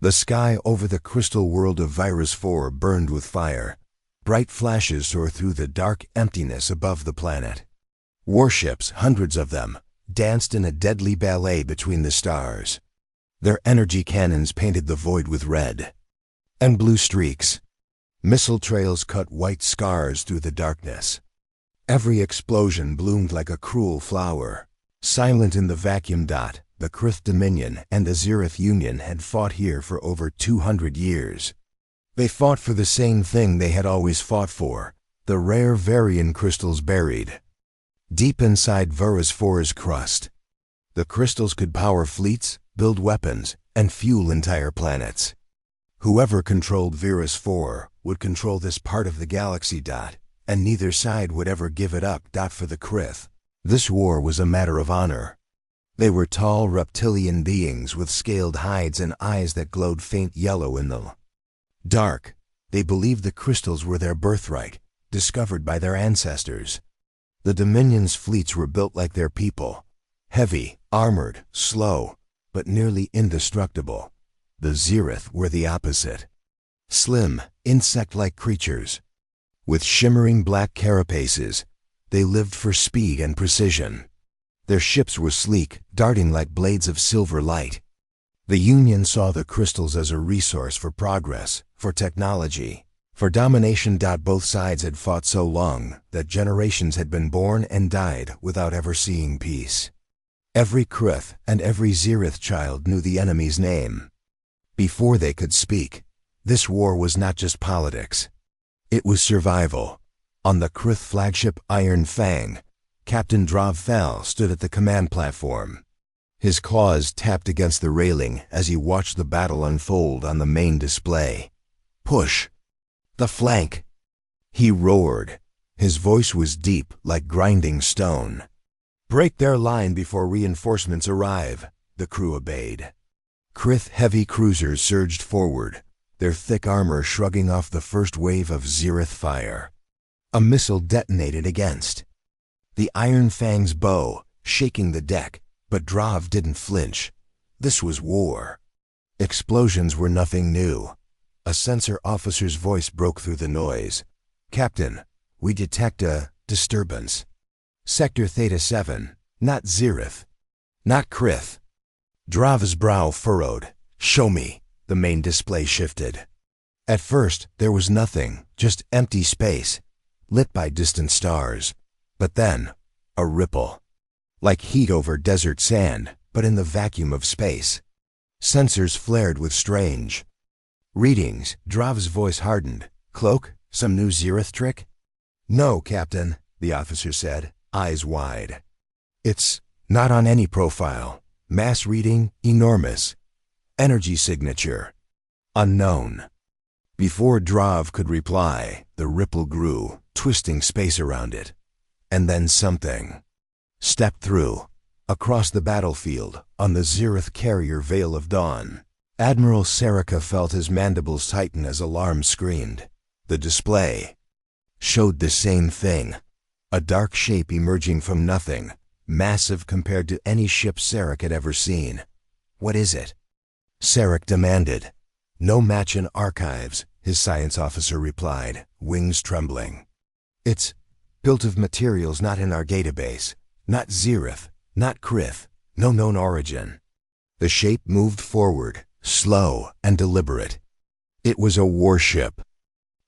The sky over the crystal world of Virus 4 burned with fire. Bright flashes tore through the dark emptiness above the planet. Warships, hundreds of them, danced in a deadly ballet between the stars. Their energy cannons painted the void with red and blue streaks. Missile trails cut white scars through the darkness. Every explosion bloomed like a cruel flower. Silent in the vacuum. The Krith Dominion and the Zereth Union had fought here for over 200 years. They fought for the same thing they had always fought for, the rare Varian crystals buried deep inside Virus 4's crust. The crystals could power fleets, build weapons, and fuel entire planets. Whoever controlled Virus 4 would control this part of the galaxy. And neither side would ever give it up. For the Krith, this war was a matter of honor. They were tall reptilian beings with scaled hides and eyes that glowed faint yellow in the dark. They believed the crystals were their birthright, discovered by their ancestors. The Dominion's fleets were built like their people, heavy, armored, slow, but nearly indestructible. The Zereth were the opposite. Slim, insect-like creatures. With shimmering black carapaces, they lived for speed and precision. Their ships were sleek, darting like blades of silver light. The Union saw the crystals as a resource for progress, for technology, for domination. Both sides had fought so long that generations had been born and died without ever seeing peace. Every Krith and every Zereth child knew the enemy's name. Before they could speak, this war was not just politics. It was survival. On the Krith flagship Iron Fang, Captain Drav Fal stood at the command platform. His claws tapped against the railing as he watched the battle unfold on the main display. "Push! The flank!" he roared. His voice was deep like grinding stone. "Break their line before reinforcements arrive," the crew obeyed. Krith heavy cruisers surged forward, their thick armor shrugging off the first wave of Zereth fire. A missile detonated against the Iron Fang's bow, shaking the deck, but Drav didn't flinch. This was war. Explosions were nothing new. A sensor officer's voice broke through the noise. "Captain, we detect a disturbance. Sector Theta 7, not Zereth, not Krith." Drav's brow furrowed. "Show me." The main display shifted. At first, there was nothing, just empty space, lit by distant stars. But then, a ripple. Like heat over desert sand, but in the vacuum of space. Sensors flared with strange readings. Drav's voice hardened. "Cloak? Some new Zereth trick?" "No, Captain," the officer said, eyes wide. "It's not on any profile. Mass reading, enormous. Energy signature, unknown." Before Drav could reply, the ripple grew, twisting space around it. And then something stepped through, across the battlefield, on the Zereth carrier Veil of Dawn. Admiral Sarika felt his mandibles tighten as alarm screamed. The display showed the same thing, a dark shape emerging from nothing, massive compared to any ship Sarek had ever seen. "What is it?" Sarek demanded. "No match in archives," his science officer replied, wings trembling. "It's built of materials not in our database. Not Zereth, not Krith, no known origin." The shape moved forward, slow and deliberate. It was a warship.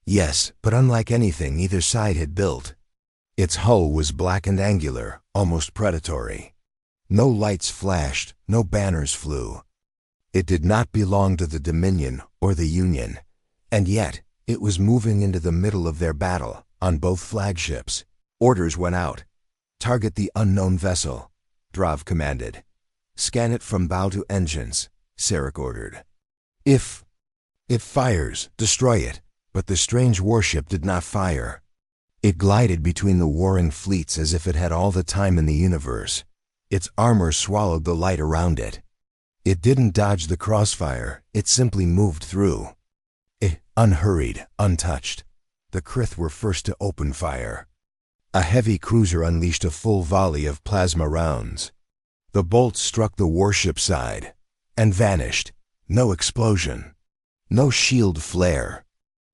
Yes, but unlike anything either side had built. Its hull was black and angular, almost predatory. No lights flashed, no banners flew. It did not belong to the Dominion or the Union, and yet it was moving into the middle of their battle on both flagships. Orders went out. "Target the unknown vessel," Drav commanded. "Scan it from bow to engines," Sarek ordered. If it fires, destroy it." But the strange warship did not fire. It glided between the warring fleets as if it had all the time in the universe. Its armor swallowed the light around it. It didn't dodge the crossfire, it simply moved through. Unhurried, untouched. The Krith were first to open fire. A heavy cruiser unleashed a full volley of plasma rounds. The bolts struck the warship side and vanished, No explosion. No shield flare.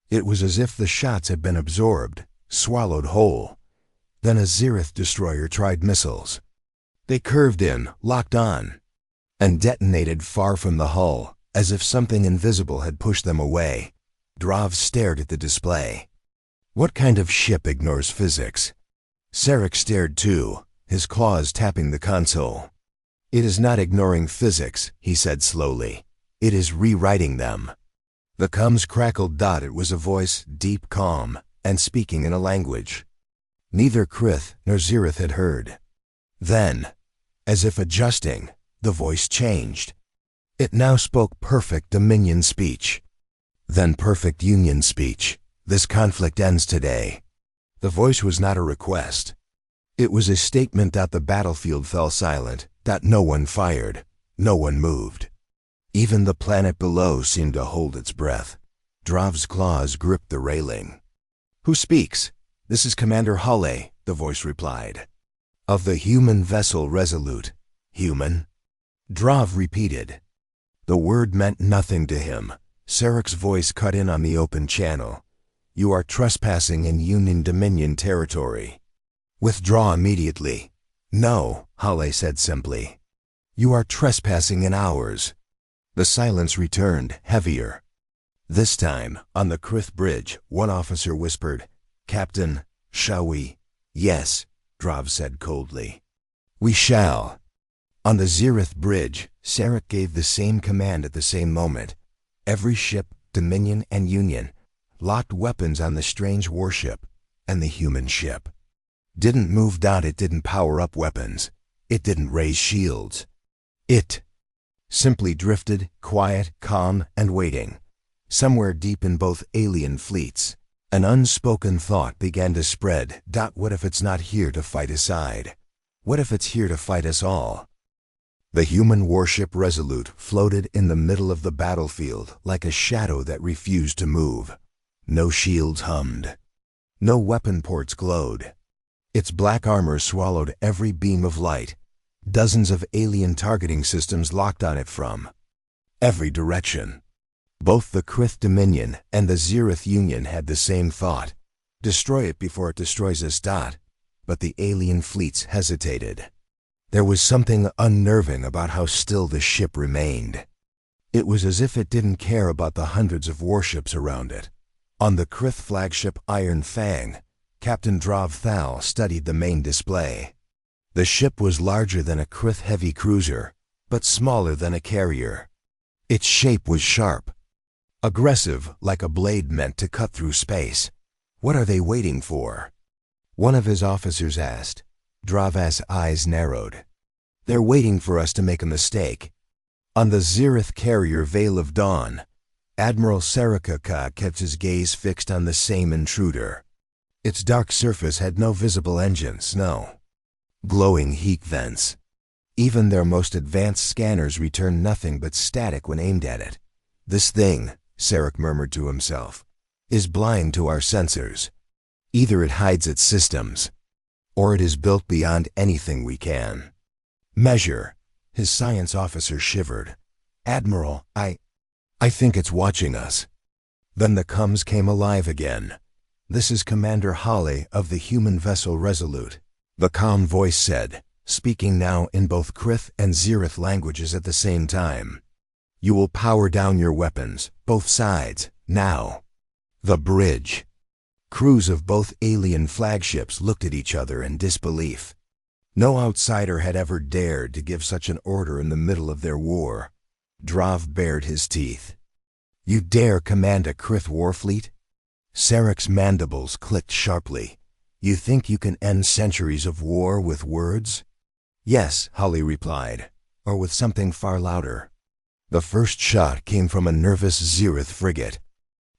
It was as if the shots had been absorbed, swallowed whole. Then a Zereth destroyer tried missiles. They curved in, locked on, and detonated far from the hull, as if something invisible had pushed them away. Drav stared at the display. What kind of ship ignores physics? Sarek stared too, his claws tapping the console. It is not ignoring physics, he said slowly. It is rewriting them. The comms crackled. It was a voice, deep, calm, and speaking in a language neither Krith nor Zereth had heard. Then, as if adjusting, the voice changed. It now spoke perfect Dominion speech. Then perfect Union speech. This conflict ends today. The voice was not a request. It was a statement. The battlefield fell silent. No one fired. No one moved. Even the planet below seemed to hold its breath. Drav's claws gripped the railing. Who speaks? This is Commander Halle, the voice replied. Of the human vessel Resolute. Human? Drav repeated. The word meant nothing to him. Sarek's voice cut in on the open channel. You are trespassing in Union Dominion territory. Withdraw immediately. No, Halle said simply. You are trespassing in ours. The silence returned, heavier. This time, on the Krith bridge, one officer whispered, Captain, shall we? Yes, Drav said coldly. We shall. On the Zereth bridge, Sarek gave the same command at the same moment. Every ship, Dominion and Union, locked weapons on the strange warship and the human ship. Didn't move. It didn't power up weapons. It didn't raise shields. It simply drifted, quiet, calm, and waiting. Somewhere deep in both alien fleets, an unspoken thought began to spread. What if it's not here to fight aside? What if it's here to fight us all? The human warship Resolute floated in the middle of the battlefield like a shadow that refused to move. No shields hummed. No weapon ports glowed. Its black armor swallowed every beam of light. Dozens of alien targeting systems locked on it from every direction. Both the Krith Dominion and the Zereth Union had the same thought. Destroy it before it destroys us. But the alien fleets hesitated. There was something unnerving about how still the ship remained. It was as if it didn't care about the hundreds of warships around it. On the Krith flagship Iron Fang, Captain Drav Thal studied the main display. The ship was larger than a Krith heavy cruiser, but smaller than a carrier. Its shape was sharp, aggressive, like a blade meant to cut through space. What are they waiting for? One of his officers asked. Drav's eyes narrowed. They're waiting for us to make a mistake. On the Zereth carrier Veil of Dawn, Admiral Sarakaka kept his gaze fixed on the same intruder. Its dark surface had no visible engines, no glowing heat vents. Even their most advanced scanners returned nothing but static when aimed at it. This thing, Sarek murmured to himself, is blind to our sensors. Either it hides its systems, or it is built beyond anything we can measure. His science officer shivered. Admiral, I think it's watching us. Then the comms came alive again. This is Commander Halle of the human vessel Resolute, the calm voice said, speaking now in both Krith and Zereth languages at the same time. You will power down your weapons, both sides, now. The bridge. Crews of both alien flagships looked at each other in disbelief. No outsider had ever dared to give such an order in the middle of their war. Drav bared his teeth. You dare command a Krith warfleet? Sarek's mandibles clicked sharply. You think you can end centuries of war with words? Yes, Halle replied, or with something far louder. The first shot came from a nervous Zereth frigate.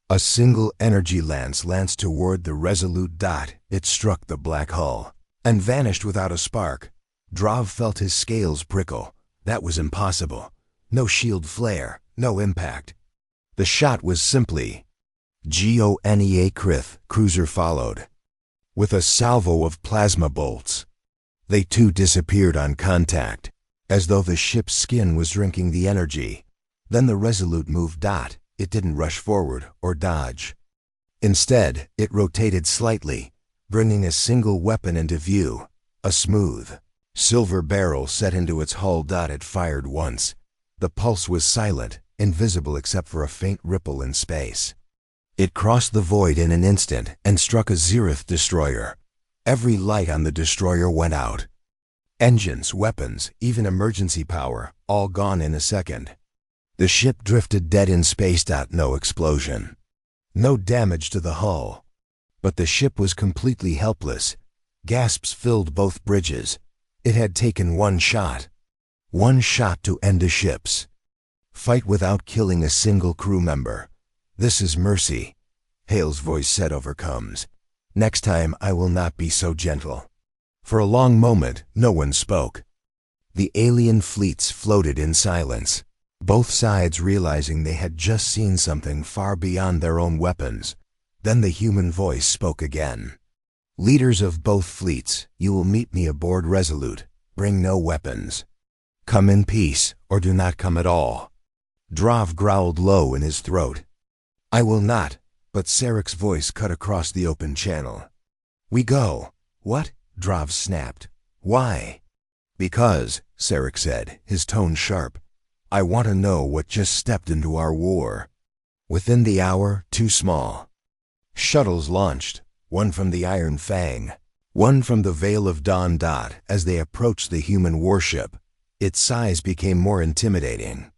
A single energy lance lanced toward the Resolute. It struck the black hull and vanished without a spark. Drav felt his scales prickle. That was impossible. No shield flare, no impact. The shot was simply GONEA. Krith cruiser followed, with a salvo of plasma bolts. They too disappeared on contact, as though the ship's skin was drinking the energy. Then the Resolute moved. It didn't rush forward or dodge. Instead, it rotated slightly, bringing a single weapon into view, a smooth, silver barrel set into its hull. It fired once. The pulse was silent, invisible except for a faint ripple in space. It crossed the void in an instant and struck a Zereth destroyer. Every light on the destroyer went out. Engines, weapons, even emergency power, all gone in a second. The ship drifted dead in space. No explosion. No damage to the hull. But the ship was completely helpless. Gasps filled both bridges. It had taken one shot. One shot to end a ship's fight without killing a single crew member. This is mercy, Hale's voice said over comms. Next time I will not be so gentle. For a long moment, no one spoke. The alien fleets floated in silence, both sides realizing they had just seen something far beyond their own weapons. Then the human voice spoke again. Leaders of both fleets, you will meet me aboard Resolute. Bring no weapons. Come in peace, or do not come at all. Drav growled low in his throat. I will not, but Sarek's voice cut across the open channel. We go. What? Drav snapped. Why? Because, Sarek said, his tone sharp. I want to know what just stepped into our war. Within the hour, 2 small shuttles launched, one from the Iron Fang, one from the Veil of Dawn. As they approached the human warship, its size became more intimidating.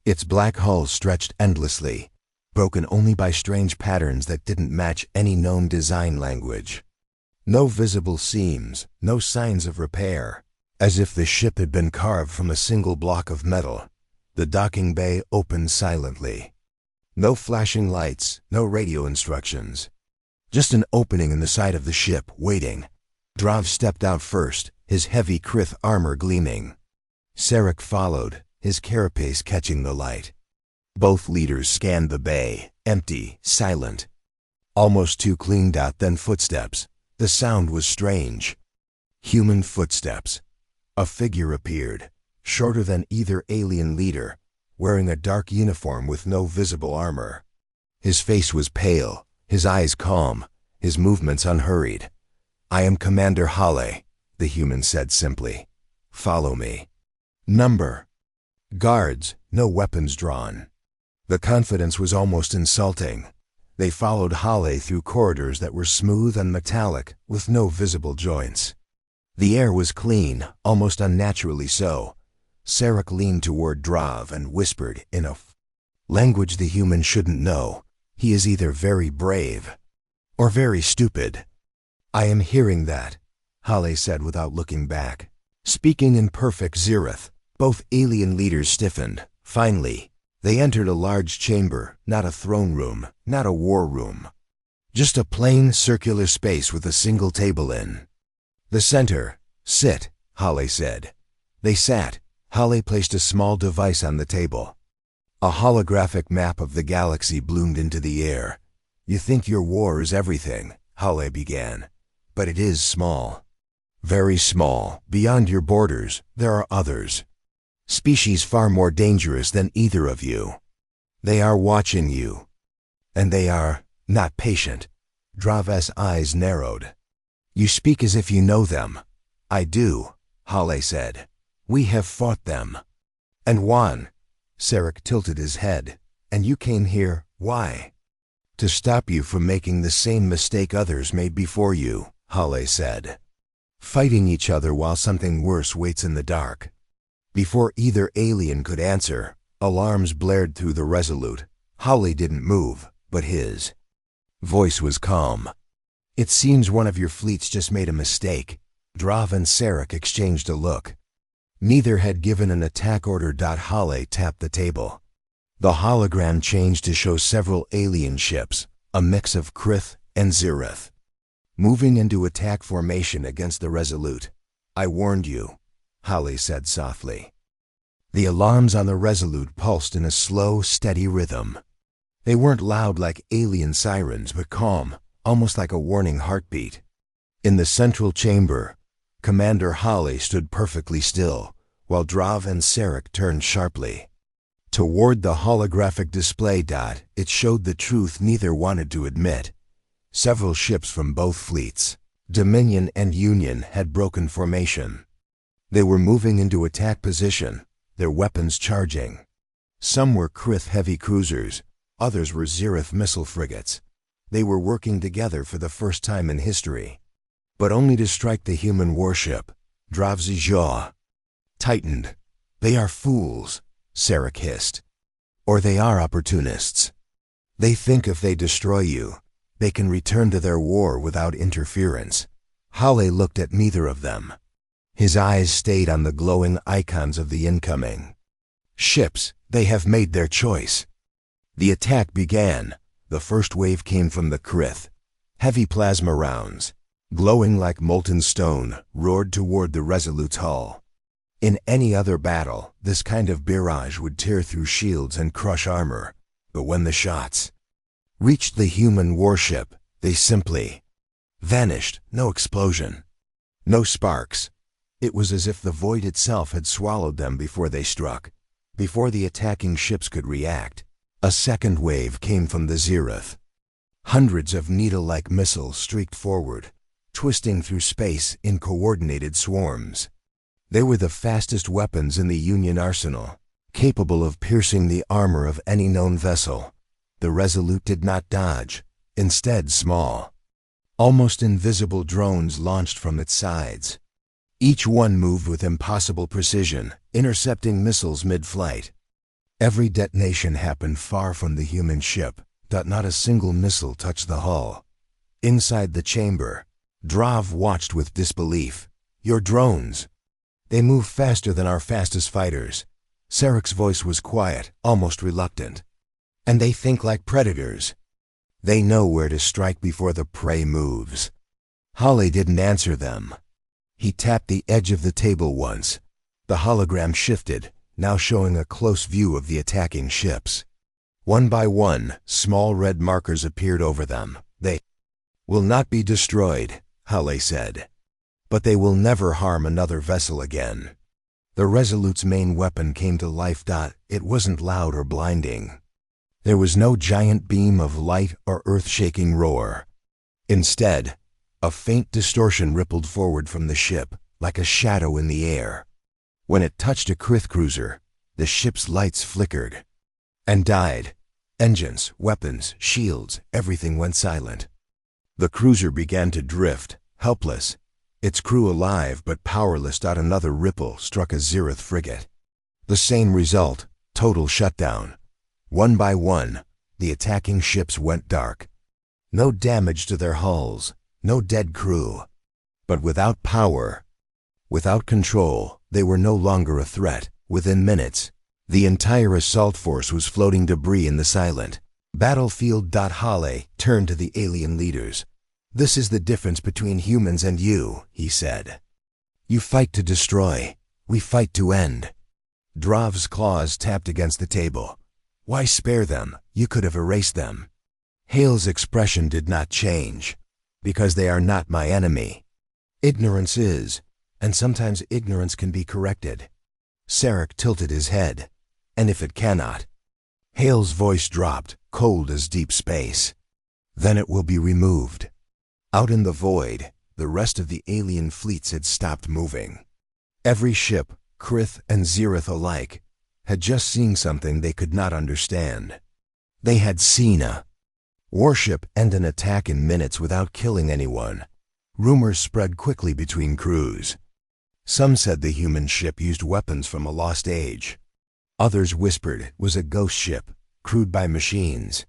Its black hull stretched endlessly, broken only by strange patterns that didn't match any known design language. No visible seams, no signs of repair, as if the ship had been carved from a single block of metal. The docking bay opened silently. No flashing lights, no radio instructions. Just an opening in the side of the ship, waiting. Drav stepped out first, his heavy Krith armor gleaming. Sarek followed, his carapace catching the light. Both leaders scanned the bay, empty, silent. Almost too clean. Then footsteps. The sound was strange. Human footsteps. A figure appeared, shorter than either alien leader, wearing a dark uniform with no visible armor. His face was pale, his eyes calm, his movements unhurried. I am Commander Hale, the human said simply. Follow me. Number. Guards, no weapons drawn. The confidence was almost insulting. They followed Hale through corridors that were smooth and metallic, with no visible joints. The air was clean, almost unnaturally so. Sarek leaned toward Drav and whispered in a language the human shouldn't know. He is either very brave or very stupid. I am hearing that, Hale said without looking back. Speaking in perfect Zereth, both alien leaders stiffened. Finally, they entered a large chamber, not a throne room, not a war room. Just a plain, circular space with a single table in the center. Sit, Hale said. They sat. Hale placed a small device on the table. A holographic map of the galaxy bloomed into the air. You think your war is everything, Hale began. But it is small. Very small. Beyond your borders, there are others. Species far more dangerous than either of you. They are watching you. And they are not patient. Drav's eyes narrowed. You speak as if you know them. I do, Hale said. We have fought them. And won. Sarek tilted his head. And you came here, why? To stop you from making the same mistake others made before you, Hale said. Fighting each other while something worse waits in the dark. Before either alien could answer, alarms blared through the Resolute. Hale didn't move, but his voice was calm. It seems one of your fleets just made a mistake. Drav and Sarek exchanged a look. Neither had given an attack order. Hale tapped the table. The hologram changed to show several alien ships, a mix of Krith and Zereth, moving into attack formation against the Resolute. I warned you, Hale said softly. The alarms on the Resolute pulsed in a slow, steady rhythm. They weren't loud like alien sirens, but calm, almost like a warning heartbeat. In the central chamber, Commander Hale stood perfectly still, while Drav and Sarek turned sharply. Toward the holographic display. It showed the truth neither wanted to admit. Several ships from both fleets, Dominion and Union, had broken formation. They were moving into attack position, their weapons charging. Some were Krith heavy cruisers, others were Zereth missile frigates. They were working together for the first time in history. But only to strike the human warship. Drav's jaw tightened. "They are fools," Sarek hissed. "Or they are opportunists. They think if they destroy you, they can return to their war without interference." Halle looked at neither of them. His eyes stayed on the glowing icons of the incoming ships. "They have made their choice." The attack began. The first wave came from the Krith. Heavy plasma rounds, glowing like molten stone, roared toward the Resolute's hull. In any other battle, this kind of barrage would tear through shields and crush armor. But when the shots reached the human warship, they simply vanished. No explosion, no sparks. It was as if the void itself had swallowed them before they struck. Before the attacking ships could react, a second wave came from the Zereth. Hundreds of needle-like missiles streaked forward, twisting through space in coordinated swarms. They were the fastest weapons in the Union arsenal, capable of piercing the armor of any known vessel. The Resolute did not dodge. Instead, small, almost invisible drones launched from its sides. Each one moved with impossible precision, intercepting missiles mid-flight. Every detonation happened far from the human ship. Not a single missile touched the hull. Inside the chamber, Drav watched with disbelief. "Your drones. They move faster than our fastest fighters." Sarek's voice was quiet, almost reluctant. "And they think like predators. They know where to strike before the prey moves." Halle didn't answer them. He tapped the edge of the table once. The hologram shifted, now showing a close view of the attacking ships. One by one, small red markers appeared over them. "They will not be destroyed," Halle said. "But they will never harm another vessel again." The Resolute's main weapon came to life. It wasn't loud or blinding. There was no giant beam of light or earth-shaking roar. Instead, a faint distortion rippled forward from the ship, like a shadow in the air. When it touched a Krith cruiser, the ship's lights flickered and died. Engines, weapons, shields, everything went silent. The cruiser began to drift, helpless, its crew alive but powerless. Another ripple struck a Zereth frigate. The same result, total shutdown. One by one, the attacking ships went dark. No damage to their hulls, no dead crew. But without power, without control, they were no longer a threat. Within minutes, the entire assault force was floating debris in the silent battlefield. Halle turned to the alien leaders. "This is the difference between humans and you," he said. "You fight to destroy. We fight to end." Drav's claws tapped against the table. "Why spare them? You could have erased them." Hale's expression did not change. "Because they are not my enemy. Ignorance is, and sometimes ignorance can be corrected." Sarek tilted his head. "And if it cannot?" Hale's voice dropped, cold as deep space. "Then it will be removed." Out in the void, the rest of the alien fleets had stopped moving. Every ship, Krith and Zereth alike, had just seen something they could not understand. They had seen a warship end an attack in minutes without killing anyone. Rumors spread quickly between crews. Some said the human ship used weapons from a lost age. Others whispered it was a ghost ship, crewed by machines.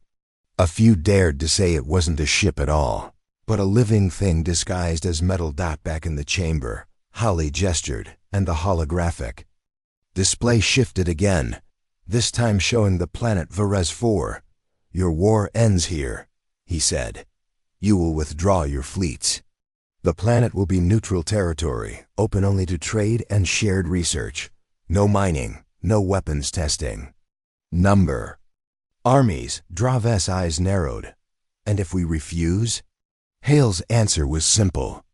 A few dared to say it wasn't a ship at all, but a living thing disguised as metal. Back in the chamber, Halle gestured, and the holographic display shifted again, this time showing the planet Varese 4. "Your war ends here," he said. "You will withdraw your fleets. The planet will be neutral territory, open only to trade and shared research. No mining, no weapons testing." "Number?" "Armies." Drav's eyes narrowed. "And if we refuse?" Hale's answer was simple.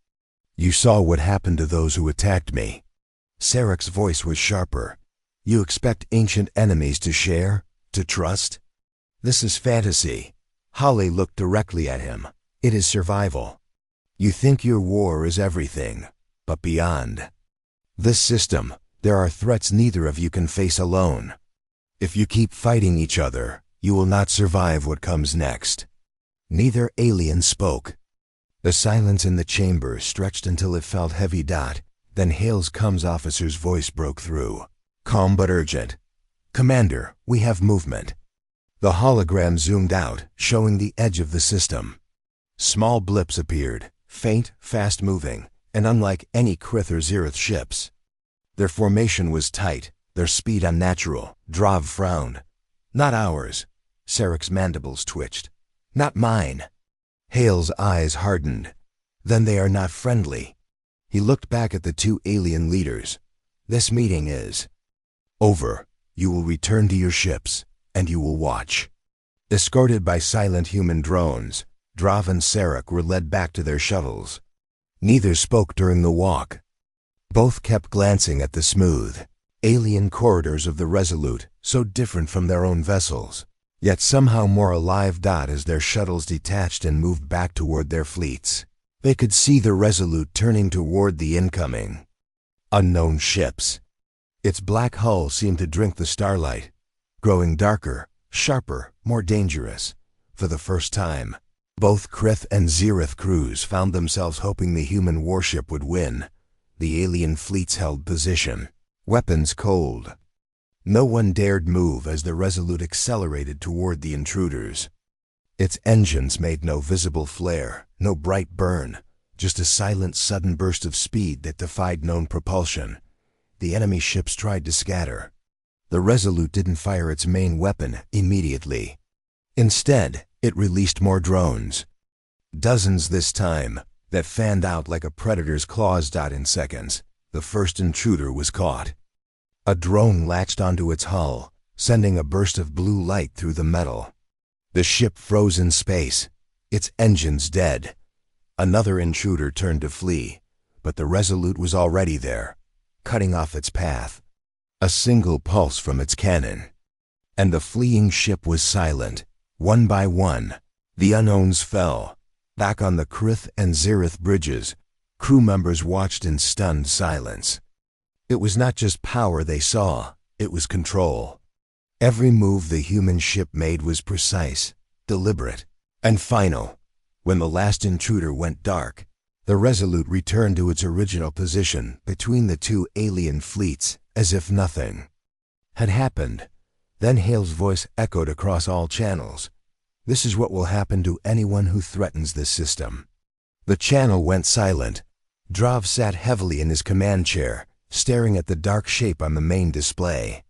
"You saw what happened to those who attacked me." Sarek's voice was sharper. You expect ancient enemies to share, to trust? This is fantasy. Holly looked directly at him. It is survival. You think your war is everything, but beyond this system, there are threats neither of you can face alone. If you keep fighting each other, you will not survive what comes next. Neither alien spoke. The silence in the chamber stretched until it felt heavy. Then Hale's comms officer's voice broke through. Calm but urgent. Commander, we have movement. The hologram zoomed out, showing the edge of the system. Small blips appeared, faint, fast-moving, and unlike any Krith or Zereth ships. Their formation was tight, their speed unnatural. Drav frowned. Not ours. Sarek's mandibles twitched. Not mine. Hale's eyes hardened. Then they are not friendly. He looked back at the two alien leaders. This meeting is over. You will return to your ships, and you will watch. Escorted by silent human drones, Drav and Sarek were led back to their shuttles. Neither spoke during the walk. Both kept glancing at the smooth, alien corridors of the Resolute, so different from their own vessels, yet somehow more alive. As their shuttles detached and moved back toward their fleets, they could see the Resolute turning toward the incoming unknown ships. Its black hull seemed to drink the starlight, growing darker, sharper, more dangerous. For the first time, both Krith and Zereth crews found themselves hoping the human warship would win. The alien fleets held position, weapons cold. No one dared move as the Resolute accelerated toward the intruders. Its engines made no visible flare, no bright burn, just a silent, sudden burst of speed that defied known propulsion. The enemy ships tried to scatter. The Resolute didn't fire its main weapon immediately. Instead, it released more drones. Dozens this time, that fanned out like a predator's claws. In seconds, the first intruder was caught. A drone latched onto its hull, sending a burst of blue light through the metal. The ship froze in space, its engines dead. Another intruder turned to flee, but the Resolute was already there, cutting off its path. A single pulse from its cannon, and the fleeing ship was silent. One by one, the unknowns fell. Back on the Krith and Zereth bridges, crew members watched in stunned silence. It was not just power they saw, it was control. Every move the human ship made was precise, deliberate, and final. When the last intruder went dark, the Resolute returned to its original position between the two alien fleets, as if nothing had happened. Then Hale's voice echoed across all channels. This is what will happen to anyone who threatens this system. The channel went silent. Drav sat heavily in his command chair, staring at the dark shape on the main display.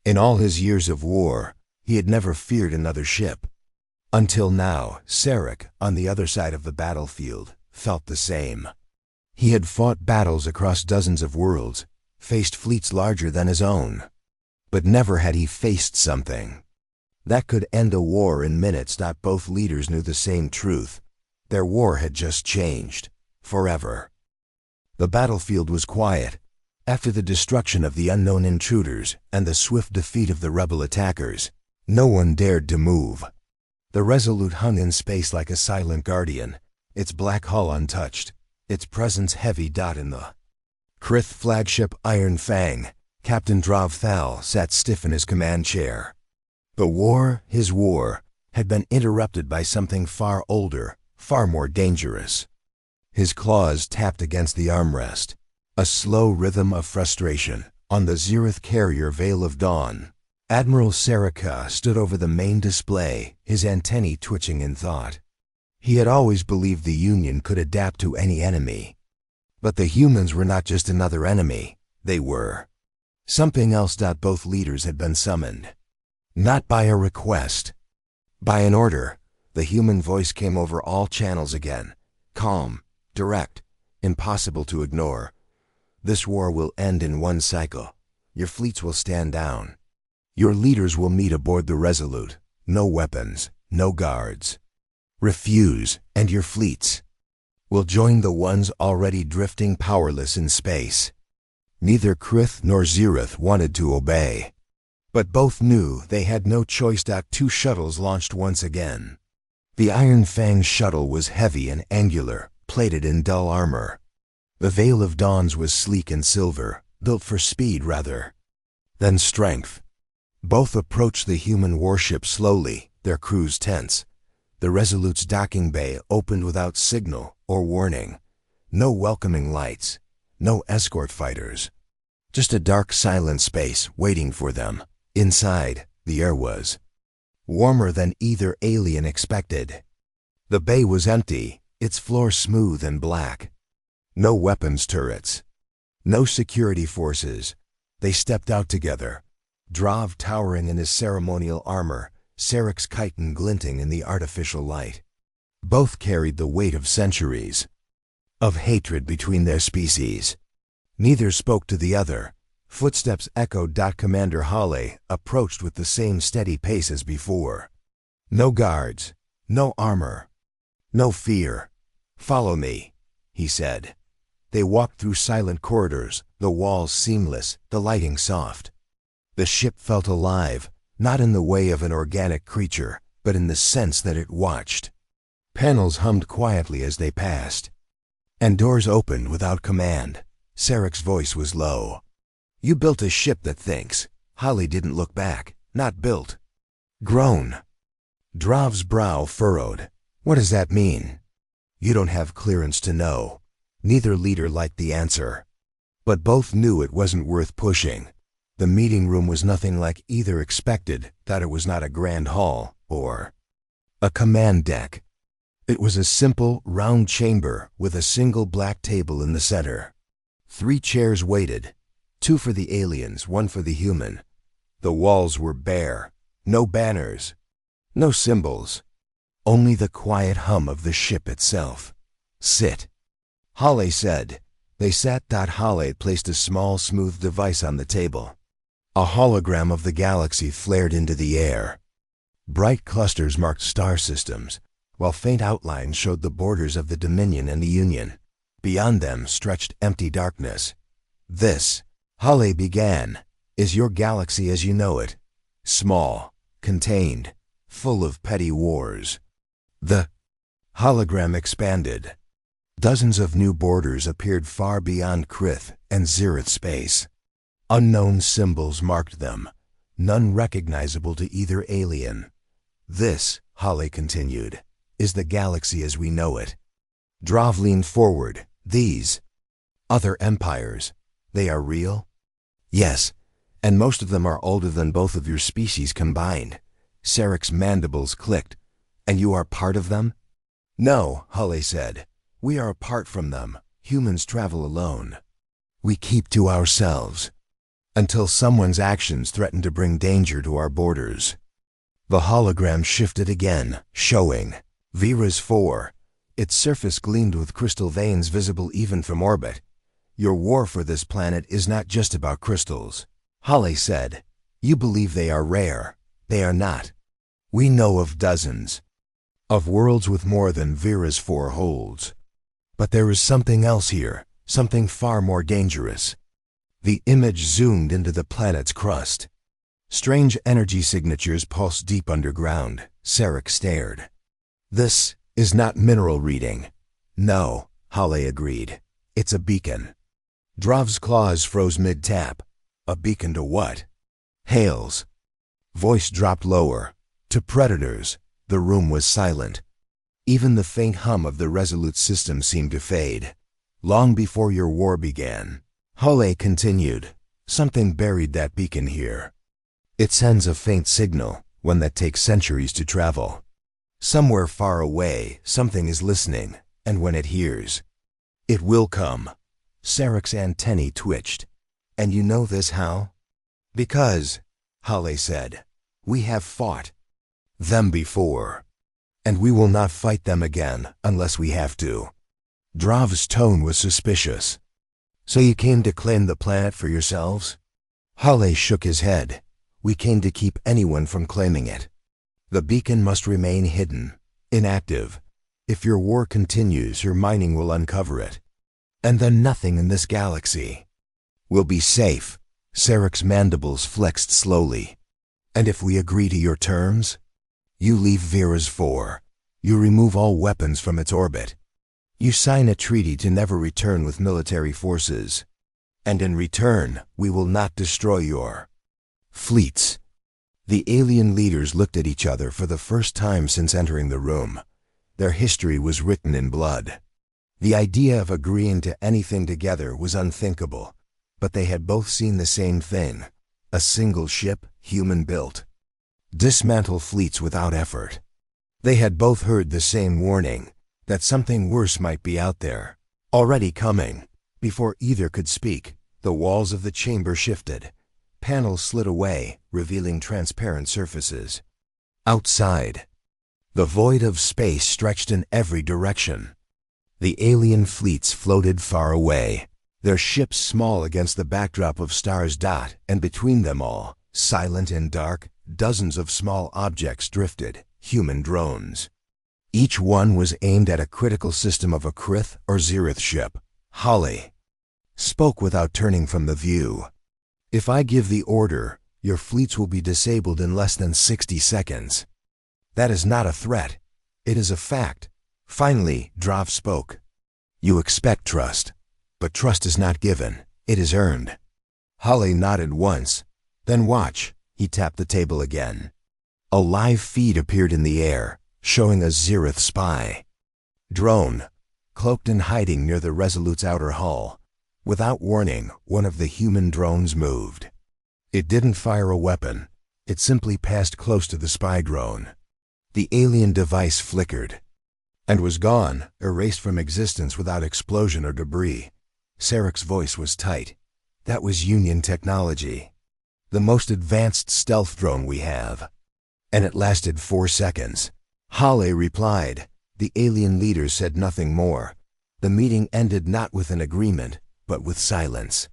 In all his years of war, he had never feared another ship. Until now, Sarek, on the other side of the battlefield, felt the same. He had fought battles across dozens of worlds, faced fleets larger than his own. But never had he faced something that could end a war in minutes. Both leaders knew the same truth. Their war had just changed, forever. The battlefield was quiet. After the destruction of the unknown intruders and the swift defeat of the rebel attackers, no one dared to move. The Resolute hung in space like a silent guardian, its black hull untouched, its presence heavy. In the Krith flagship Iron Fang, Captain Drav Thal sat stiff in his command chair. The war, his war, had been interrupted by something far older, far more dangerous. His claws tapped against the armrest, a slow rhythm of frustration. On the Zereth carrier Veil of Dawn, Admiral Sareka stood over the main display, his antennae twitching in thought. He had always believed the Union could adapt to any enemy. But the humans were not just another enemy, they were something else. Both leaders had been summoned. Not by a request, by an order. The human voice came over all channels again, calm, direct, impossible to ignore. This war will end in one cycle. Your fleets will stand down. Your leaders will meet aboard the Resolute. No weapons, no guards. Refuse, and your fleets will join the ones already drifting powerless in space. Neither Krith nor Zereth wanted to obey. But both knew they had no choice. Two shuttles launched once again. The Iron Fang's shuttle was heavy and angular, plated in dull armor. The Veil of Dawns was sleek and silver, built for speed rather than strength. Both approached the human warship slowly, their crews tense. The Resolute's docking bay opened without signal or warning. No welcoming lights, no escort fighters. Just a dark, silent space waiting for them. Inside, the air was warmer than either alien expected. The bay was empty, its floor smooth and black. No weapons turrets. No security forces. They stepped out together. Drav towering in his ceremonial armor, Sarek's chitin glinting in the artificial light. Both carried the weight of centuries of hatred between their species. Neither spoke to the other. Footsteps echoed. Commander Halle approached with the same steady pace as before. No guards, no armor, no fear. "Follow me," he said. They walked through silent corridors, the walls seamless, the lighting soft. The ship felt alive, not in the way of an organic creature, but in the sense that it watched. Panels hummed quietly as they passed, and doors opened without command. Sarek's voice was low. "You built a ship that thinks." Halle didn't look back. "Not built. Grown." Drav's brow furrowed. "What does that mean?" "You don't have clearance to know." Neither leader liked the answer, but both knew it wasn't worth pushing. The meeting room was nothing like either expected, that it was not a grand hall or a command deck. It was a simple, round chamber with a single black table in the center. 3 chairs waited, 2 for the aliens, 1 for the human. The walls were bare, no banners, no symbols, only the quiet hum of the ship itself. "Sit," Halle said. They sat. Halle placed a small, smooth device on the table. A hologram of the galaxy flared into the air. Bright clusters marked star systems, while faint outlines showed the borders of the Dominion and the Union. Beyond them stretched empty darkness. "This," Halle began, "is your galaxy as you know it. Small, contained, full of petty wars." The hologram expanded. Dozens of new borders appeared far beyond Krith and Zereth space. Unknown symbols marked them, none recognizable to either alien. "This," Halle continued, "is the galaxy as we know it." Drav leaned forward. "These other empires, they are real?" "Yes, and most of them are older than both of your species combined." Sarek's mandibles clicked. "And you are part of them?" "No," Halle said. "We are apart from them. Humans travel alone. We keep to ourselves until someone's actions threaten to bring danger to our borders." The hologram shifted again, showing Vera's 4. Its surface gleamed with crystal veins visible even from orbit. "Your war for this planet is not just about crystals," Halle said. "You believe they are rare. They are not. We know of dozens of worlds with more than Vera's 4 holds. But there is something else here, something far more dangerous." The image zoomed into the planet's crust. Strange energy signatures pulsed deep underground. Sarek stared. "This is not mineral reading." "No," Halle agreed. "It's a beacon." Drav's claws froze mid-tap. "A beacon to what?" "Hails." Voice dropped lower. "To predators." The room was silent. Even the faint hum of the Resolute system seemed to fade. "Long before your war began," Halle continued, "something buried that beacon here. It sends a faint signal, one that takes centuries to travel. Somewhere far away, something is listening, and when it hears, it will come." Sarek's antennae twitched. "And you know this how?" "Because," Halle said, "we have fought them before. And we will not fight them again unless we have to." Drav's tone was suspicious. "So you came to claim the planet for yourselves?" Halle shook his head. "We came to keep anyone from claiming it. The beacon must remain hidden, inactive. If your war continues, your mining will uncover it. And then nothing in this galaxy We'll be safe. Sarek's mandibles flexed slowly. And if we agree to your terms? You leave Vera's 4. You remove all weapons from its orbit. You sign a treaty to never return with military forces. And in return, we will not destroy your fleets. The alien leaders looked at each other for the first time since entering the room. Their history was written in blood. The idea of agreeing to anything together was unthinkable, but they had both seen the same thing: a single ship, human-built. Dismantle fleets without effort. They had both heard the same warning, that something worse might be out there, already coming. Before either could speak, the walls of the chamber shifted. Panels slid away, revealing transparent surfaces. Outside, the void of space stretched in every direction. The alien fleets floated far away, their ships small against the backdrop of stars. And between them all, silent and dark, dozens of small objects drifted, human drones. Each one was aimed at a critical system of a Krith or Zereth ship. Holly spoke without turning from the view. If I give the order, your fleets will be disabled in less than 60 seconds. That is not a threat. It is a fact. Finally, Drav spoke. You expect trust, but trust is not given. It is earned. Holly nodded once. Then watch. He tapped the table again. A live feed appeared in the air, showing a Zereth spy drone, cloaked and hiding near the Resolute's outer hull. Without warning, one of the human drones moved. It didn't fire a weapon. It simply passed close to the spy drone. The alien device flickered and was gone, erased from existence without explosion or debris. Sarek's voice was tight. That was Union technology. The most advanced stealth drone we have. And it lasted 4 seconds. Holly replied. The alien leaders said nothing more. The meeting ended not with an agreement, but with silence.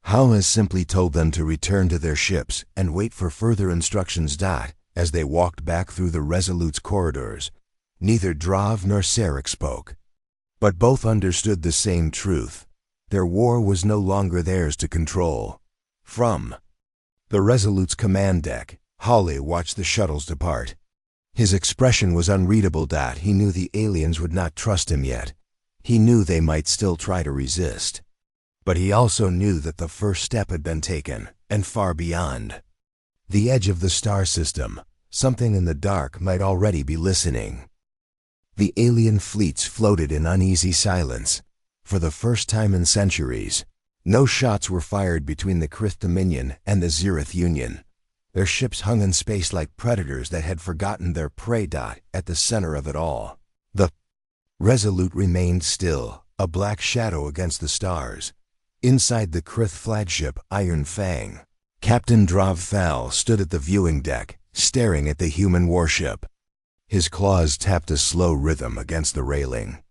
Holly simply told them to return to their ships and wait for further instructions. As they walked back through the Resolute's corridors, neither Drav nor Sarek spoke. But both understood the same truth. Their war was no longer theirs to control. From the Resolute's command deck, Holly watched the shuttles depart. His expression was unreadable. He knew the aliens would not trust him yet. He knew they might still try to resist. But he also knew that the first step had been taken, and far beyond. The edge of the star system, something in the dark might already be listening. The alien fleets floated in uneasy silence. For the first time in centuries, no shots were fired between the Krith Dominion and the Zereth Union. Their ships hung in space like predators that had forgotten their prey. At the center of it all, the Resolute remained still, a black shadow against the stars. Inside the Krith flagship Iron Fang, Captain Drav Thal stood at the viewing deck, staring at the human warship. His claws tapped a slow rhythm against the railing.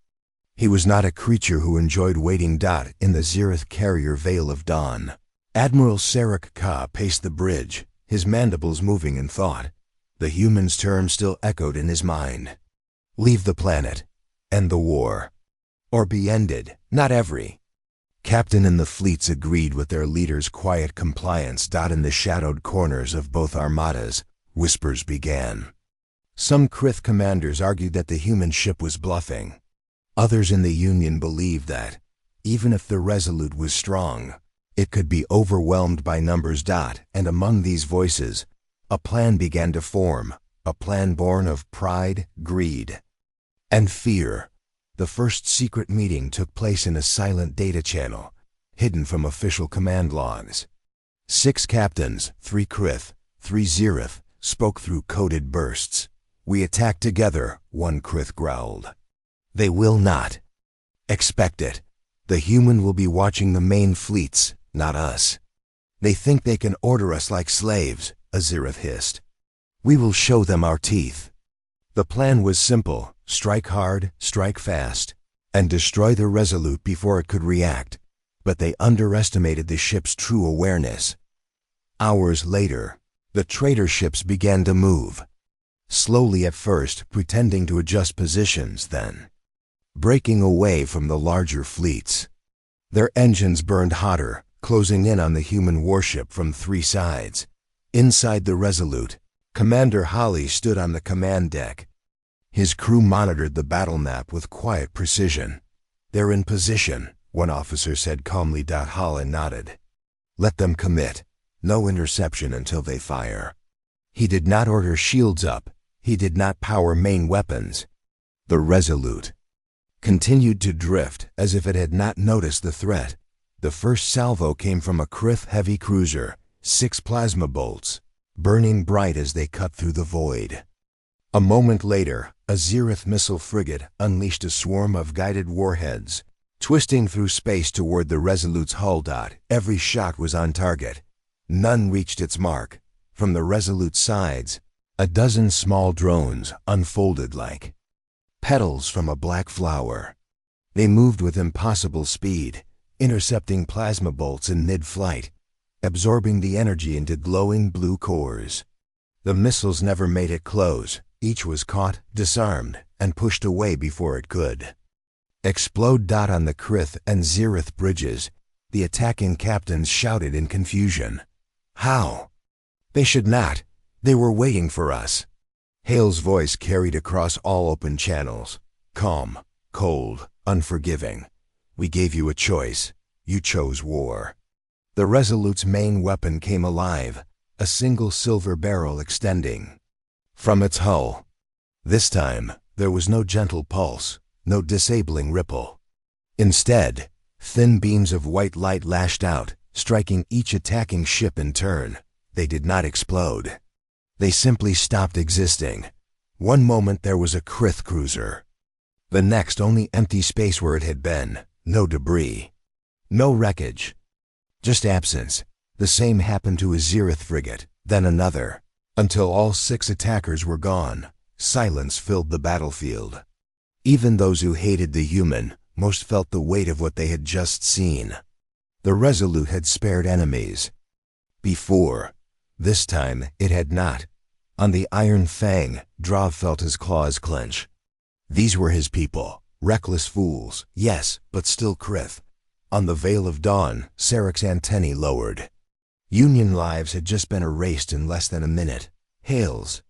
He was not a creature who enjoyed waiting. In the Zereth carrier Veil of Dawn, Admiral Sarek Ka paced the bridge, his mandibles moving in thought. The human's term still echoed in his mind. Leave the planet. End the war. Or be ended. Not every captain in the fleets agreed with their leader's quiet compliance. In the shadowed corners of both armadas, whispers began. Some Krith commanders argued that the human ship was bluffing. Others in the Union believed that, even if the Resolute was strong, it could be overwhelmed by numbers. And among these voices, a plan began to form, a plan born of pride, greed, and fear. The first secret meeting took place in a silent data channel, hidden from official command logs. 6 captains, 3 Krith, 3 Zereth, spoke through coded bursts. We attack together, one Krith growled. They will not expect it. The human will be watching the main fleets, not us. They think they can order us like slaves, a Zereth hissed. We will show them our teeth. The plan was simple: strike hard, strike fast, and destroy the Resolute before it could react. But they underestimated the ship's true awareness. Hours later, the traitor ships began to move. Slowly at first, pretending to adjust positions, then breaking away from the larger fleets. Their engines burned hotter, closing in on the human warship from 3 sides. Inside the Resolute, Commander Hawley stood on the command deck. His crew monitored the battle map with quiet precision. "They're in position," one officer said calmly. Hawley nodded. "Let them commit. No interception until they fire." He did not order shields up. He did not power main weapons. The Resolute continued to drift as if it had not noticed the threat. The first salvo came from a Krith heavy cruiser, 6 plasma bolts, burning bright as they cut through the void. A moment later, a Zereth missile frigate unleashed a swarm of guided warheads, twisting through space toward the Resolute's hull. Every shot was on target. None reached its mark. From the Resolute's sides, a dozen small drones unfolded like petals from a black flower. They moved with impossible speed, intercepting plasma bolts in mid-flight, absorbing the energy into glowing blue cores. The missiles never made it close. Each was caught, disarmed, and pushed away before it could explode. On the Krith and Zereth bridges, the attacking captains shouted in confusion. "How? They should not. They were waiting for us." Hale's voice carried across all open channels. Calm, cold, unforgiving. "We gave you a choice. You chose war." The Resolute's main weapon came alive, a single silver barrel extending from its hull. This time, there was no gentle pulse, no disabling ripple. Instead, thin beams of white light lashed out, striking each attacking ship in turn. They did not explode. They simply stopped existing. One moment there was a Krith cruiser. The next, only empty space where it had been. No debris. No wreckage. Just absence. The same happened to a Zereth frigate, then another. Until all 6 attackers were gone, silence filled the battlefield. Even those who hated the human most felt the weight of what they had just seen. The Resolute had spared enemies before. This time it had not. On the Iron Fang, Drav felt his claws clench. These were his people, reckless fools, yes, but still Krith. On the Veil of Dawn, Sarek's antennae lowered. Union lives had just been erased in less than a minute. Hale's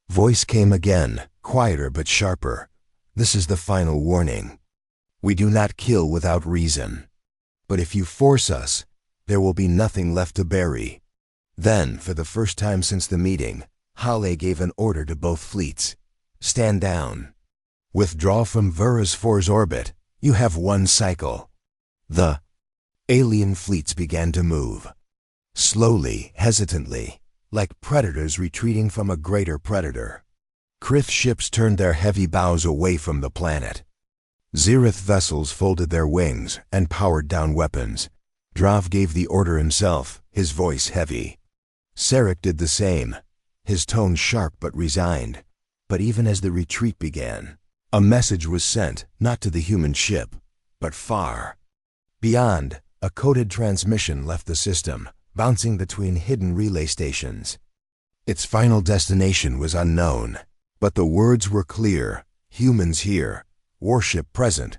voice came again, quieter but sharper. "This is the final warning. We do not kill without reason. But if you force us, there will be nothing left to bury." Then, for the first time since the meeting, Hale gave an order to both fleets. "Stand down. Withdraw from Verus 4's orbit. You have 1 cycle." The alien fleets began to move. Slowly, hesitantly, like predators retreating from a greater predator. Krith ships turned their heavy bows away from the planet. Zereth vessels folded their wings and powered down weapons. Drav gave the order himself, his voice heavy. Sarek did the same, his tone sharp but resigned. But even as the retreat began, a message was sent, not to the human ship, but far beyond. A coded transmission left the system, bouncing between hidden relay stations. Its final destination was unknown, but the words were clear: "Humans here, warship present,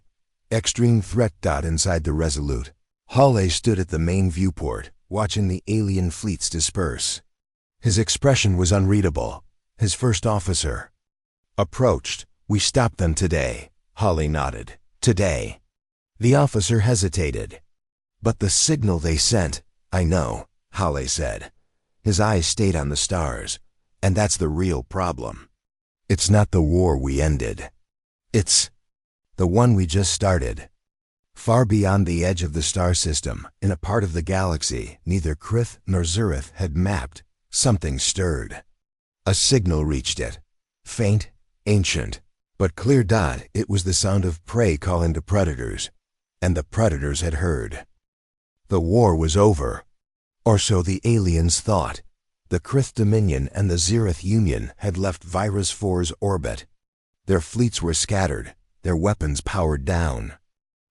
extreme threat." Inside the Resolute, Hale stood at the main viewport, watching the alien fleets disperse. His expression was unreadable. His first officer approached. "We stopped them today." Hale nodded. "Today." The officer hesitated. "But the signal they sent—" "I know," Hale said. His eyes stayed on the stars. "And that's the real problem. It's not the war we ended. It's the one we just started." Far beyond the edge of the star system, in a part of the galaxy neither Krith nor Zereth had mapped, something stirred. A signal reached it. Faint, ancient, but clear. It was the sound of prey calling to predators, and the predators had heard. The war was over. Or so the aliens thought. The Krith Dominion and the Zereth Union had left Virus 4's orbit. Their fleets were scattered, their weapons powered down.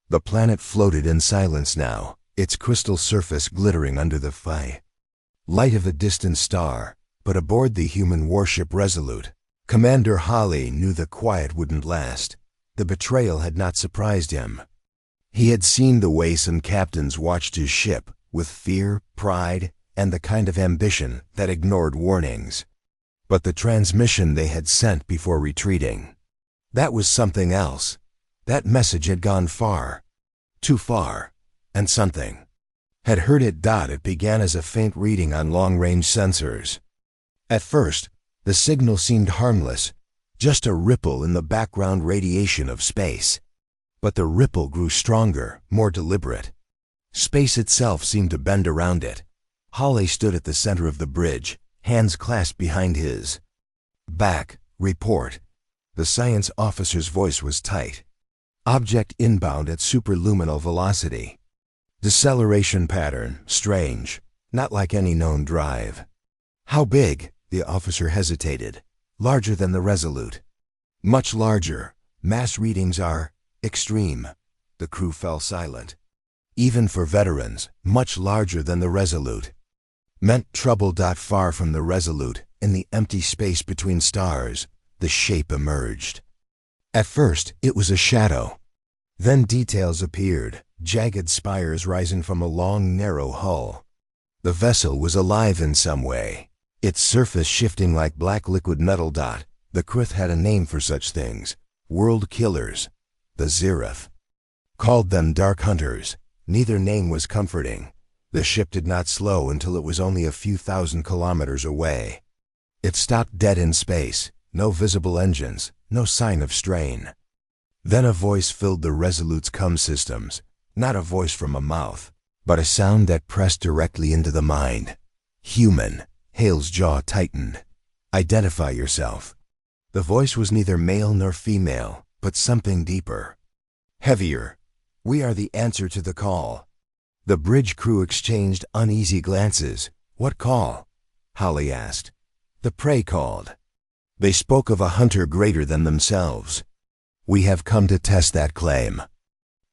The planet floated in silence now, its crystal surface glittering under the light of a distant star. But aboard the human warship Resolute, Commander Hale knew the quiet wouldn't last. The betrayal had not surprised him. He had seen the way some captains watched his ship, with fear, pride, and the kind of ambition that ignored warnings. But the transmission they had sent before retreating, that was something else. That message had gone far, too far, and something had heard it. It began as a faint reading on long-range sensors. At first, the signal seemed harmless, just a ripple in the background radiation of space. But the ripple grew stronger, more deliberate. Space itself seemed to bend around it. Holly stood at the center of the bridge, hands clasped behind his back. Report. The science officer's voice was tight. Object inbound at superluminal velocity. Deceleration pattern, strange, not like any known drive. How big? The officer hesitated. Larger than the Resolute. Much larger. Mass readings are extreme. The crew fell silent. Even for veterans, much larger than the Resolute. Meant trouble. Far from the Resolute, in the empty space between stars, the shape emerged. At first, it was a shadow. Then details appeared, jagged spires rising from a long, narrow hull. The vessel was alive in some way, its surface shifting like black liquid metal. The Krith had a name for such things, world killers. The Zereth called them Dark Hunters. Neither name was comforting. The ship did not slow until it was only a few thousand kilometers away. It stopped dead in space, no visible engines, no sign of strain. Then a voice filled the Resolute's comm systems, not a voice from a mouth, but a sound that pressed directly into the mind. Human. Hale's jaw tightened. Identify yourself. The voice was neither male nor female, but something deeper. Heavier. We are the answer to the call. The bridge crew exchanged uneasy glances. What call? Holly asked. The prey called. They spoke of a hunter greater than themselves. We have come to test that claim.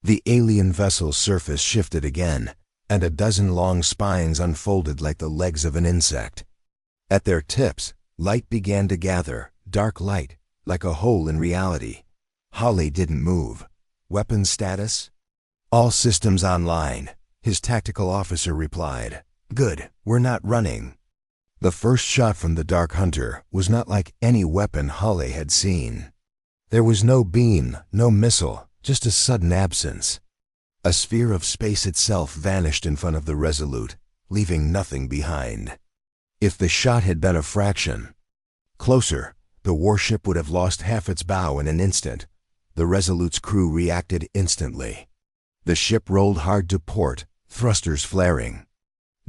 The alien vessel's surface shifted again, and a dozen long spines unfolded like the legs of an insect. At their tips, light began to gather, dark light, like a hole in reality. Holly didn't move. Weapon status? All systems online, his tactical officer replied. Good, we're not running. The first shot from the Dark Hunter was not like any weapon Holly had seen. There was no beam, no missile, just a sudden absence. A sphere of space itself vanished in front of the Resolute, leaving nothing behind. If the shot had been a fraction closer, the warship would have lost half its bow in an instant. The Resolute's crew reacted instantly. The ship rolled hard to port, thrusters flaring.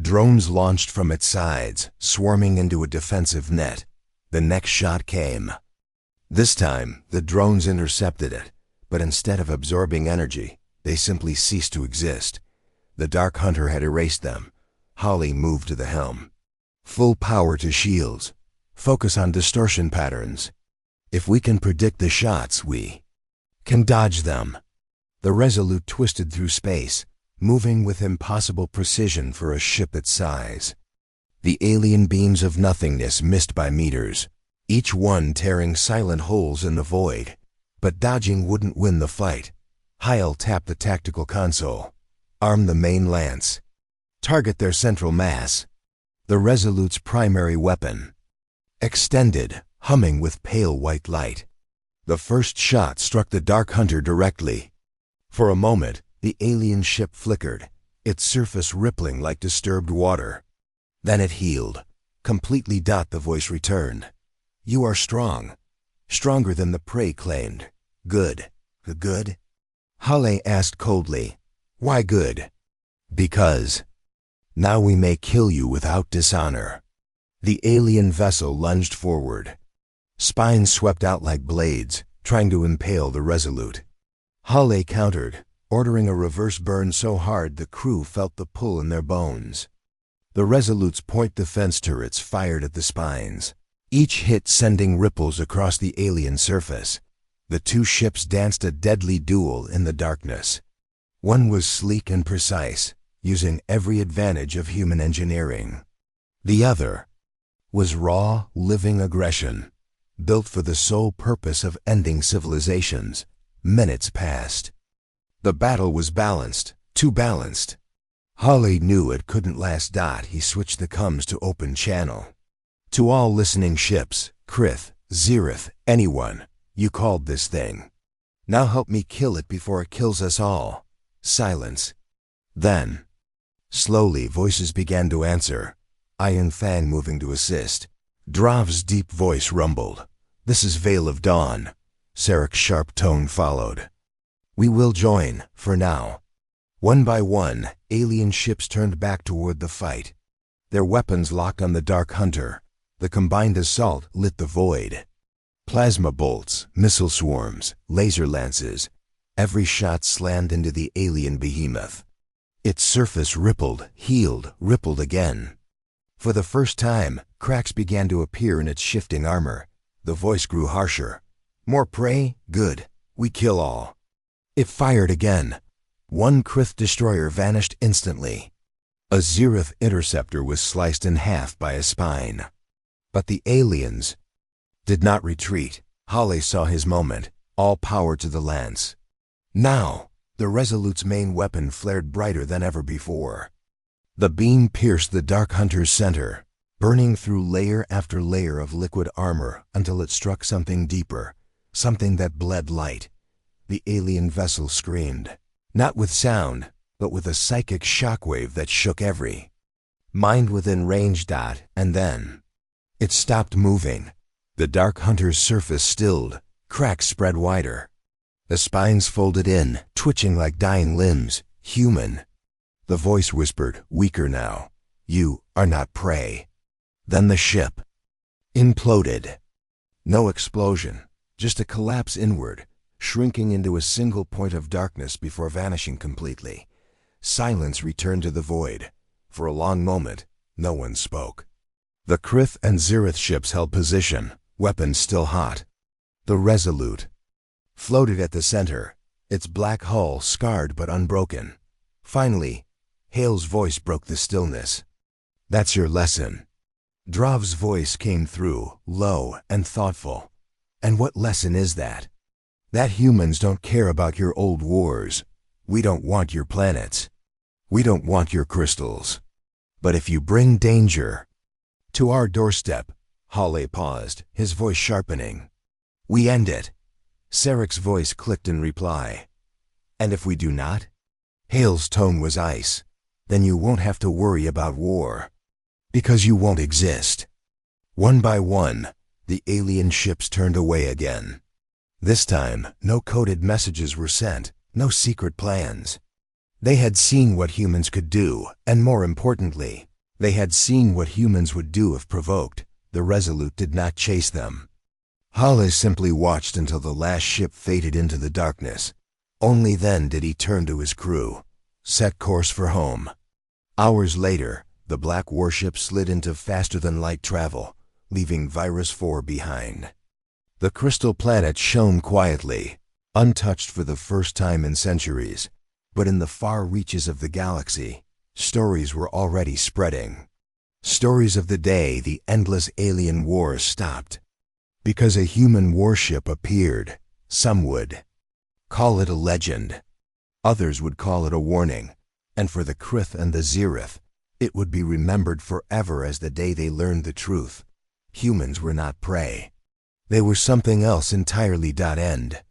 Drones launched from its sides, swarming into a defensive net. The next shot came. This time, the drones intercepted it, but instead of absorbing energy, they simply ceased to exist. The Dark Hunter had erased them. Holly moved to the helm. Full power to shields. Focus on distortion patterns. If we can predict the shots, we can dodge them. The Resolute twisted through space, moving with impossible precision for a ship its size. The alien beams of nothingness missed by meters, each one tearing silent holes in the void. But dodging wouldn't win the fight. Hyle tapped the tactical console. Arm the main lance. Target their central mass. The Resolute's primary weapon. Extended, humming with pale white light. The first shot struck the Dark Hunter directly. For a moment, the alien ship flickered, its surface rippling like disturbed water. Then it healed. Completely. The voice returned. You are strong. Stronger than the prey claimed. Good. Good? Halle asked coldly. Why good? Because now we may kill you without dishonor. The alien vessel lunged forward. Spines swept out like blades, trying to impale the Resolute. Halle countered, ordering a reverse burn so hard the crew felt the pull in their bones. The Resolute's point defense turrets fired at the spines, each hit sending ripples across the alien surface. The two ships danced a deadly duel in the darkness. One was sleek and precise, using every advantage of human engineering. The other was raw, living aggression, built for the sole purpose of ending civilizations. Minutes passed. The battle was balanced, too balanced. Holly knew it couldn't last. He switched the comms to open channel. To all listening ships, Krith, Zereth, anyone, you called this thing. Now help me kill it before it kills us all. Silence. Then, slowly voices began to answer. Iron Fang moving to assist. Drav's deep voice rumbled. This is Veil of Dawn. Sarek's sharp tone followed. We will join, for now. One by one, alien ships turned back toward the fight. Their weapons locked on the Dark Hunter. The combined assault lit the void. Plasma bolts, missile swarms, laser lances. Every shot slammed into the alien behemoth. Its surface rippled, healed, rippled again. For the first time, cracks began to appear in its shifting armor. The voice grew harsher. More prey? Good. We kill all. It fired again. One Krith destroyer vanished instantly. A Zereth interceptor was sliced in half by a spine. But the aliens did not retreat. Holly saw his moment. All power to the lance. Now, the Resolute's main weapon flared brighter than ever before. The beam pierced the Dark Hunter's center, burning through layer after layer of liquid armor until it struck something deeper, something that bled light. The alien vessel screamed. Not with sound, but with a psychic shockwave that shook every mind within range. And then, it stopped moving. The Dark Hunter's surface stilled, cracks spread wider. The spines folded in, twitching like dying limbs. Human. The voice whispered, weaker now. You are not prey. Then the ship imploded. No explosion, just a collapse inward, shrinking into a single point of darkness before vanishing completely. Silence returned to the void. For a long moment, no one spoke. The Krith and Zereth ships held position, weapons still hot. The Resolute floated at the center, its black hull scarred but unbroken. Finally, Hale's voice broke the stillness. That's your lesson. Drav's voice came through, low and thoughtful. And what lesson is that? That humans don't care about your old wars. We don't want your planets. We don't want your crystals. But if you bring danger to our doorstep, Holly paused, his voice sharpening. We end it. Sarek's voice clicked in reply. And if we do not? Hale's tone was ice. Then you won't have to worry about war. Because you won't exist. One by one, the alien ships turned away again. This time, no coded messages were sent, no secret plans. They had seen what humans could do, and more importantly, they had seen what humans would do if provoked. The Resolute did not chase them. Holly simply watched until the last ship faded into the darkness. Only then did he turn to his crew. Set course for home. Hours later, the black warship slid into faster-than-light travel, leaving Virus 4 behind. The crystal planet shone quietly, untouched for the first time in centuries. But in the far reaches of the galaxy, stories were already spreading. Stories of the day the endless alien wars stopped. Because a human warship appeared, some would call it a legend. Others would call it a warning. And for the Krith and the Zereth, it would be remembered forever as the day they learned the truth. Humans were not prey. They were something else entirely. End.